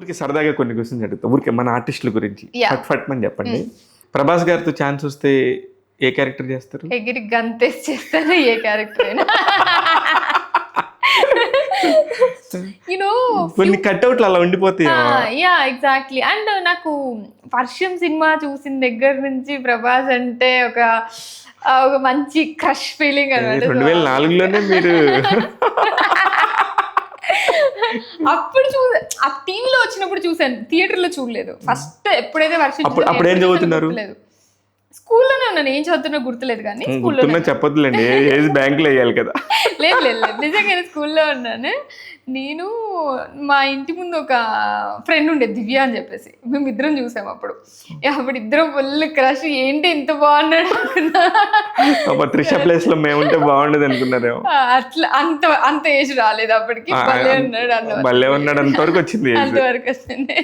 ఊరికి సరదాగా కొన్ని క్వశ్చన్స్ అడుగుతాం, ఊరికే మన ఆర్టిస్టుల గురించి. Yeah. ఫట్ ఫట్ అని చెప్పండి. ప్రభాస్ గారితో ఛాన్స్ వస్తే ఏ క్యారెక్టర్ చేస్తారు? ఎగిరి గంతేసి చేస్తాను ఏ క్యారెక్టర్ అయినా. కొన్ని కట్అవుట్లు అలా ఉండిపోతాయి. Yeah exactly. అండ్ నాకు వర్షం సినిమా చూసిన దగ్గర నుంచి ప్రభాస్ అంటే ఒక మంచి క్రష్ ఫీలింగ్ అనమాట. 2004లోనే మీరు అప్పుడు ఆ టీవీలో వచ్చినప్పుడు చూసాను, థియేటర్ లో చూడలేదు. ఫస్ట్ ఎప్పుడైతే వర్షం అప్పుడు ఏం చదువుతున్నారు? స్కూల్లోనే ఉన్నాను, ఏం చదువుతున్నా గుర్తులేదు కానీ స్కూల్లో చెప్పొద్దులేండి, ఏజ్ బ్యాంకులో వేయాలి కదా. లేదు లేదు లేదు, నిజంగా స్కూల్లో ఉన్నాను నేను. మా ఇంటి ముందు ఒక ఫ్రెండ్ ఉండే దివ్య అని చెప్పేసి, మేము ఇద్దరం చూసాం అప్పుడు. అప్పుడు ఇద్దరం ఫుల్ క్రష్, ఏంటి ఇంత బాగున్నాడు అనుకున్నా. త్రిష ప్లేస్ లో మేముంటే బాగుండదు అనుకున్నారేమో. అట్లా అంత ఏజ్ రాలేదు అప్పటికి. భలే ఉన్నాడు భలే ఉన్నాడు అంతవరకు వచ్చింది. అంతవరకు వచ్చింది.